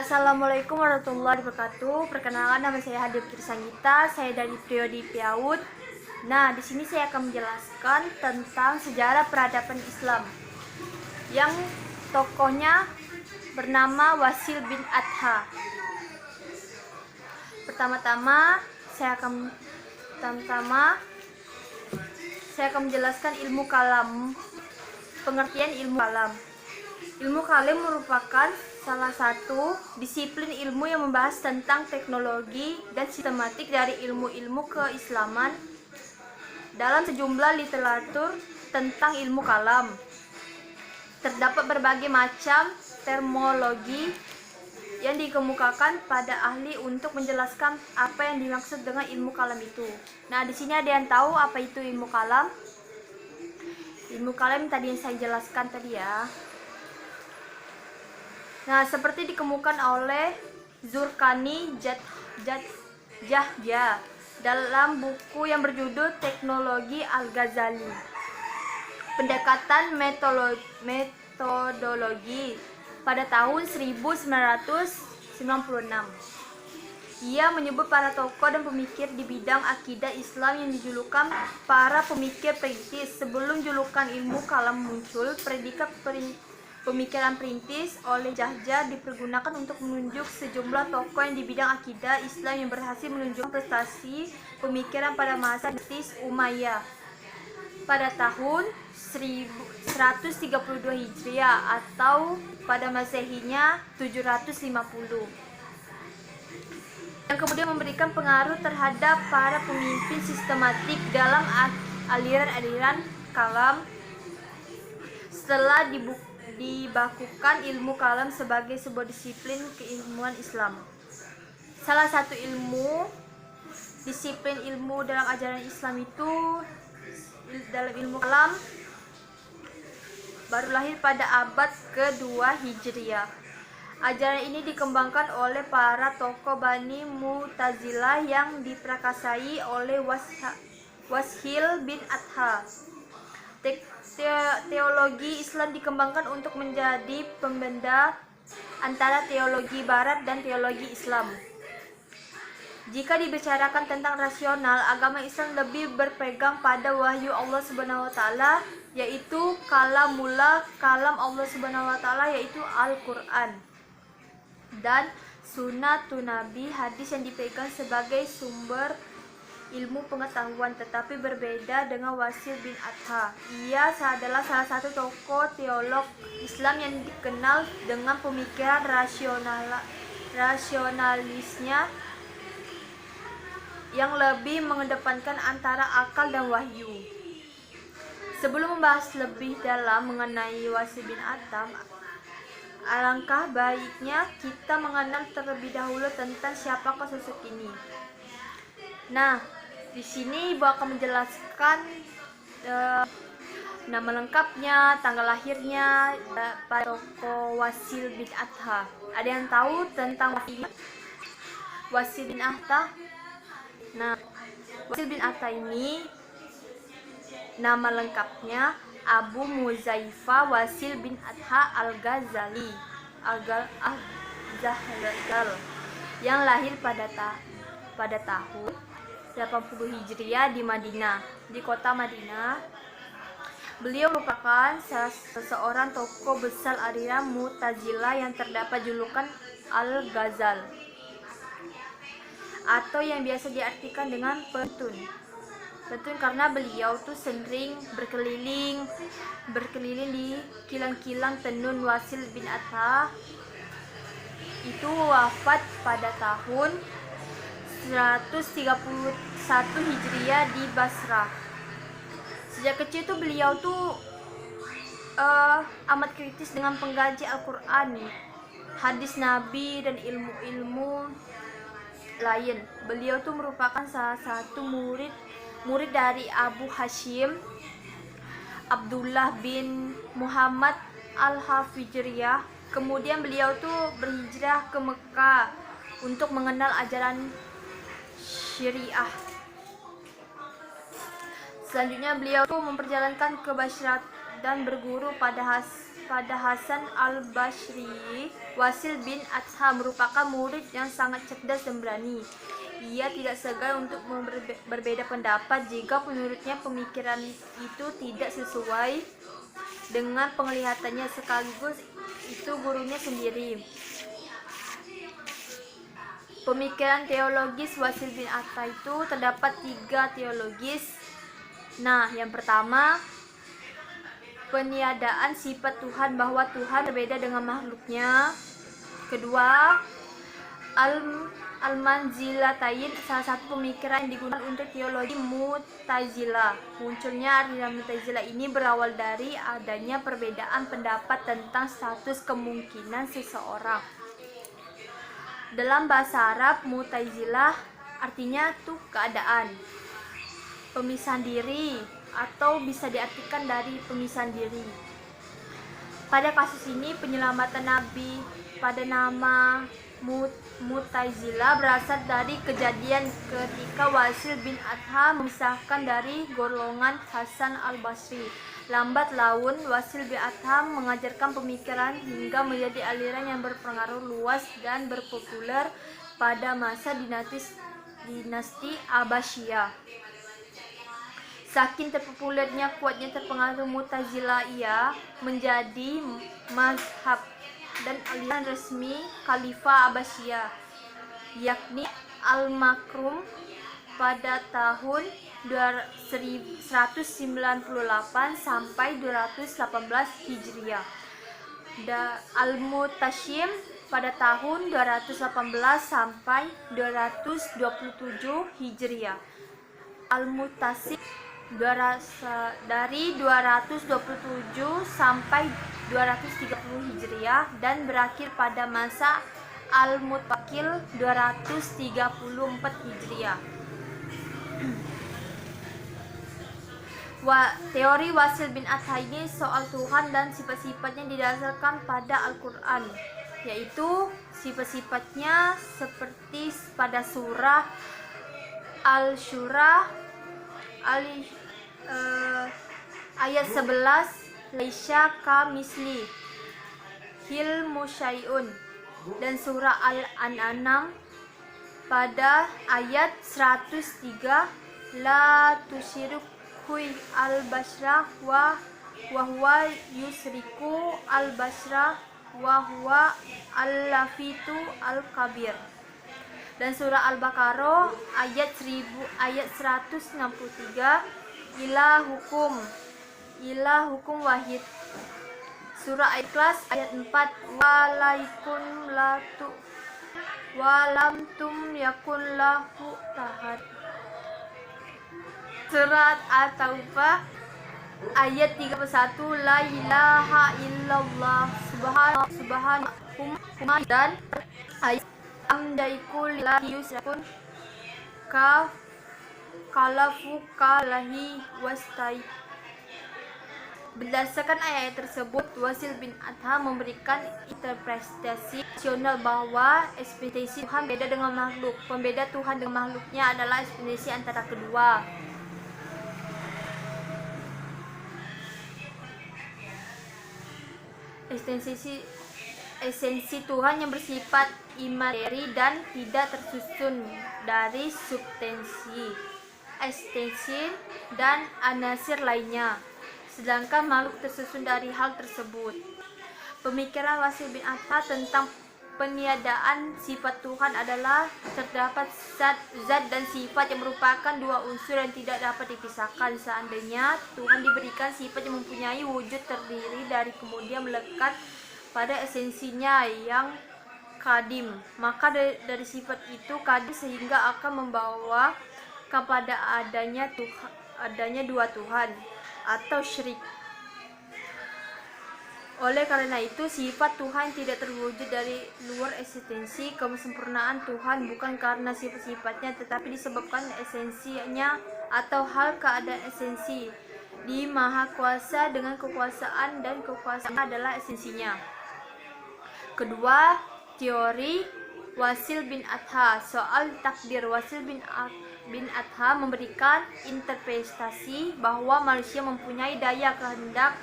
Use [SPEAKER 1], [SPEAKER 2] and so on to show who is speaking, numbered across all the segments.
[SPEAKER 1] Assalamualaikum warahmatullahi wabarakatuh. Perkenalkan, nama saya Hadi Sanggita. Saya dari Prodi PAUD. Nah, di sini saya akan menjelaskan tentang sejarah peradaban Islam yang tokohnya bernama Wasil bin Adha. Pertama-tama saya akan menjelaskan ilmu kalam. Pengertian ilmu kalam. Ilmu kalam merupakan salah satu disiplin ilmu yang membahas tentang teknologi dan sistematik dari ilmu-ilmu keislaman. Dalam sejumlah literatur tentang ilmu kalam, terdapat berbagai macam terminologi yang dikemukakan pada ahli untuk menjelaskan apa yang dimaksud dengan ilmu kalam itu. Nah, di sini ada yang tahu apa itu ilmu kalam? Ilmu kalam tadi yang saya jelaskan tadi ya. Nah, seperti dikemukakan oleh Zurqani Jahja dalam buku yang berjudul Teknologi Al-Ghazali. Pendekatan metodologi pada tahun 1996. Ia menyebut para tokoh dan pemikir di bidang akidah Islam yang dijulukan para pemikir perintis. Sebelum julukan ilmu kalam muncul, predikat pemikiran perintis oleh Jahja dipergunakan untuk menunjuk sejumlah tokoh yang di bidang akidah Islam yang berhasil menunjukkan prestasi pemikiran pada masa dinasti Umayyah pada tahun 132 Hijriah atau pada Masehinya 750, yang kemudian memberikan pengaruh terhadap para pemimpin sistematik dalam aliran-aliran kalam. Setelah dibakukan ilmu kalam sebagai sebuah disiplin keilmuan Islam. Salah satu disiplin ilmu dalam ajaran Islam itu dalam ilmu kalam baru lahir pada abad ke-2 Hijriah. Ajaran ini dikembangkan oleh para tokoh Bani Mu'tazilah yang diprakasai oleh Washil bin Adha. Teologi Islam dikembangkan untuk menjadi pembeda antara teologi Barat dan teologi Islam. Jika dibicarakan tentang rasional, agama Islam lebih berpegang pada wahyu Allah Subhanahu wa taala, yaitu kalam Allah Subhanahu wa taala, yaitu Al-Qur'an, dan sunnatun Nabi, hadis yang dipegang sebagai sumber ilmu pengetahuan. Tetapi berbeda dengan Wasil bin Adha, ia adalah salah satu tokoh teolog Islam yang dikenal dengan pemikiran rasionalisnya yang lebih mengedepankan antara akal dan wahyu. Sebelum membahas lebih dalam mengenai Wasil bin Adha, alangkah baiknya kita mengenal terlebih dahulu tentang siapakah sosok ini. Nah, di sini Ibu akan menjelaskan nama lengkapnya, tanggal lahirnya pada tokoh Wasil bin Adha. Ada yang tahu tentang Wasil bin Adha? Nah, Wasil bin Adha ini nama lengkapnya Abu Muzaifah Wasil bin Adha Al-Ghazali yang lahir pada tahun 80 Hijriah di Madinah, di kota Madinah. Beliau merupakan seorang tokoh besar aliran Mu'tazilah yang terdapat julukan Al-Ghazal, atau yang biasa diartikan dengan pentun karena beliau tuh sering berkeliling di kilang-kilang tenun. Wasil bin Adha itu wafat pada tahun 131 Hijriah di Basrah. Sejak kecil tuh beliau tuh amat kritis dengan pengkaji Al-Quran, hadis Nabi, dan ilmu-ilmu lain. Beliau tuh merupakan salah satu murid dari Abu Hashim Abdullah bin Muhammad Al-Hafijriyah. Kemudian beliau tuh berhijrah ke Mekah untuk mengenal ajaran Syariah. Selanjutnya beliau tuh memperjalankan ke Basra dan berguru pada pada Hasan al-Basri, Wasil bin Adha merupakan murid yang sangat cerdas dan berani. Ia tidak segan untuk berbeda pendapat jika menurutnya pemikiran itu tidak sesuai dengan penglihatannya, sekaligus itu gurunya sendiri. Pemikiran teologis Wasil bin Adha itu terdapat 3 teologis. Nah, yang pertama, peniadaan sifat Tuhan, bahwa Tuhan berbeda dengan makhluknya. Kedua, al-manzilatain, salah satu pemikiran yang digunakan untuk teologi Mu'tazilah. Munculnya aliran Mu'tazilah ini berawal dari adanya perbedaan pendapat tentang status kemungkinan seseorang. Dalam bahasa Arab, Mu'tazilah artinya tuh keadaan, pemisahan diri, atau bisa diartikan dari pemisahan diri. Pada kasus ini, penyelamatan Nabi pada nama Mu'tazilah berasal dari kejadian ketika Wasil bin Adha memisahkan dari golongan Hasan al-Basri. Lambat laun, Wasil bin Adha mengajarkan pemikiran hingga menjadi aliran yang berpengaruh luas dan berpopuler pada masa dinasti Abbasiyah. Saking terpopulernya, kuatnya terpengaruh Mu'tazilah, ia menjadi mazhab dan aliran resmi Khalifah Abbasiyah, yakni Al-Makrum pada tahun 198 sampai 218 Hijriah. Al-Mutasyim pada tahun 218 sampai 227 Hijriah. Al-Mutasim dari 227 sampai 230 Hijriah dan berakhir pada masa Al-Mutawakil 234 Hijriah. Teori Wasil bin Adha ini soal Tuhan dan sifat-sifatnya didasarkan pada Al-Quran, yaitu sifat-sifatnya seperti pada surah Al-Syura ayat 11, Laisya kamisli hilmu syai'un, dan surah Al-An'am pada ayat 103, la tusyriku al-basra wa huwa yusriku al-basra wa huwa al-lafitu al-kabir, dan surah Al-Baqarah ayat 163, ilahukum wahid. Surah Al-Ikhlas ayat 4, walam tum yakun lahu tahad. Surat At-Taubah ayat 31, la ilaha illallah subhanahu dan ayat amdaikulillahi yusrakun kalafu kalahi wastai. Berdasarkan ayat tersebut, Wasil bin Adha memberikan interpretasi rasional bahwa ekspektasi Tuhan beda dengan makhluk. Pembeda Tuhan dengan makhluknya adalah ekspektasi antara kedua. Esensi Tuhan yang bersifat imateri dan tidak tersusun dari substansi, ekstensi, dan anasir lainnya, sedangkan makhluk tersusun dari hal tersebut. Pemikiran Wasil bin Adha tentang peniadaan sifat Tuhan adalah terdapat zat dan sifat yang merupakan dua unsur yang tidak dapat dipisahkan. Seandainya Tuhan diberikan sifat yang mempunyai wujud terdiri dari kemudian melekat pada esensinya yang kadim, maka dari sifat itu kadim sehingga akan membawa kepada adanya dua Tuhan atau syirik. Oleh karena itu, sifat Tuhan tidak terwujud dari luar eksistensi. Kesempurnaan Tuhan bukan karena sifat-sifatnya, tetapi disebabkan esensinya atau hal keadaan esensi. Di Maha Kuasa dengan kekuasaan, dan kekuasaan adalah esensinya. Kedua, teori Wasil bin Adha soal takdir. Wasil bin Adha memberikan interpretasi bahwa manusia mempunyai daya kehendak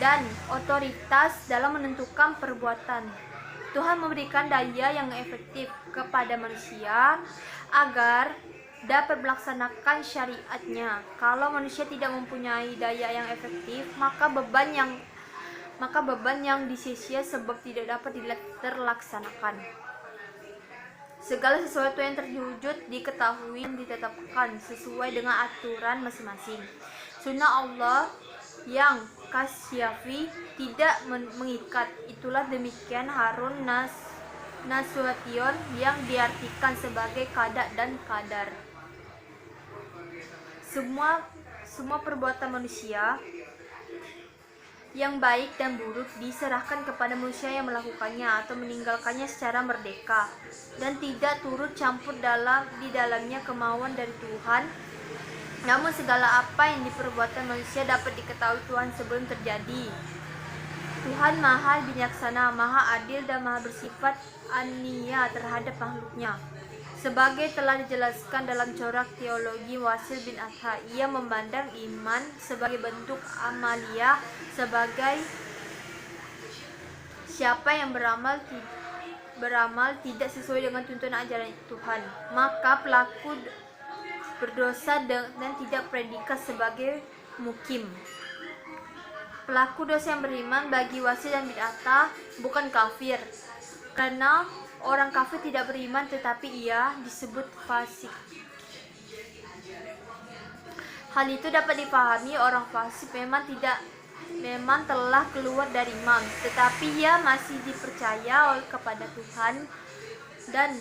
[SPEAKER 1] dan otoritas dalam menentukan perbuatan. Tuhan memberikan daya yang efektif kepada manusia agar dapat melaksanakan syariatnya. Kalau manusia tidak mempunyai daya yang efektif, maka beban yang disia-sia sebab tidak dapat terlaksanakan. Segala sesuatu yang terwujud diketahui dan ditetapkan sesuai dengan aturan masing-masing. Sunnah Allah yang kasyafi tidak mengikat. Itulah demikian Harun Nasution yang diartikan sebagai kada dan kadar. Semua perbuatan manusia yang baik dan buruk diserahkan kepada manusia yang melakukannya atau meninggalkannya secara merdeka dan tidak turut campur di dalamnya kemauan dari Tuhan. Namun segala apa yang diperbuatkan manusia dapat diketahui Tuhan sebelum terjadi. Tuhan Maha Bijaksana, Maha Adil dan Maha bersifat ania terhadap makhluknya. Sebagai telah dijelaskan dalam corak teologi Wasil bin Atta, ia memandang iman sebagai bentuk amalia, sebagai siapa yang beramal tidak sesuai dengan tuntunan ajaran Tuhan, maka pelaku berdosa dan tidak predikat sebagai mukim. Pelaku dosa yang beriman bagi Wasil dan bin Atta bukan kafir, karena orang kafir tidak beriman tetapi ia disebut fasik. Hal itu dapat dipahami, orang fasik memang telah keluar dari iman, tetapi ia masih dipercaya kepada Tuhan dan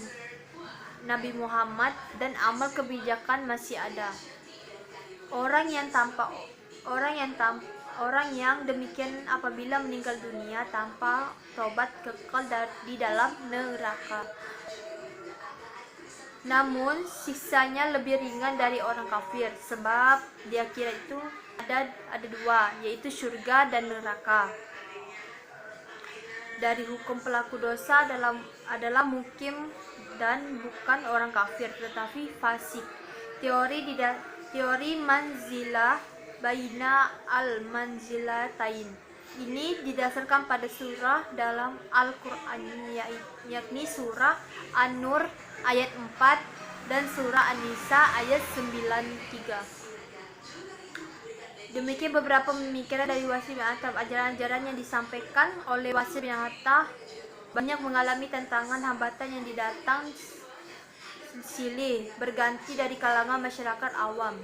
[SPEAKER 1] Nabi Muhammad dan amal kebijakan masih ada. Orang yang demikian apabila meninggal dunia tanpa tobat kekal di dalam neraka. Namun siksanya lebih ringan dari orang kafir, sebab di akhirat itu ada dua, yaitu surga dan neraka. Dari hukum pelaku dosa adalah mukim dan bukan orang kafir tetapi fasik. Teori manzilah baina al-manzilatain ini didasarkan pada surah dalam Al-Quran, yakni surah An-Nur ayat 4 dan surah An-Nisa ayat 93. Demikian beberapa pemikiran dari Wasil bin Atta. Ajaran-ajaran yang disampaikan oleh Wasil bin Atta banyak mengalami tantangan, hambatan yang datang silih berganti dari kalangan masyarakat awam,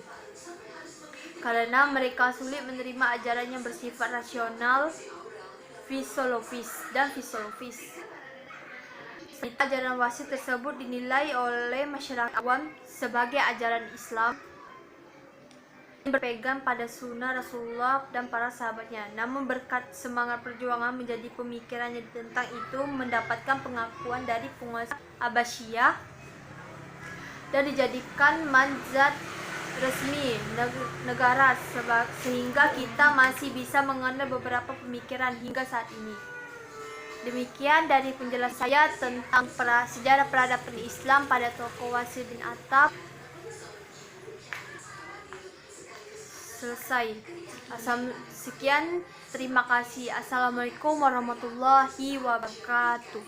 [SPEAKER 1] karena mereka sulit menerima ajaran yang bersifat rasional, filosofis. Ajaran Wasil tersebut dinilai oleh masyarakat awam sebagai ajaran Islam yang berpegang pada sunnah Rasulullah dan para sahabatnya. Namun berkat semangat perjuangan menjadi pemikirannya tentang itu mendapatkan pengakuan dari penguasa Abbasiyah dan dijadikan manzat resmi negara, sehingga kita masih bisa mengenal beberapa pemikiran hingga saat ini. Demikian dari penjelasan saya tentang sejarah peradaban Islam pada tokoh Wasil bin Atta. Selesai. Sekian, terima kasih. Assalamualaikum warahmatullahi wabarakatuh.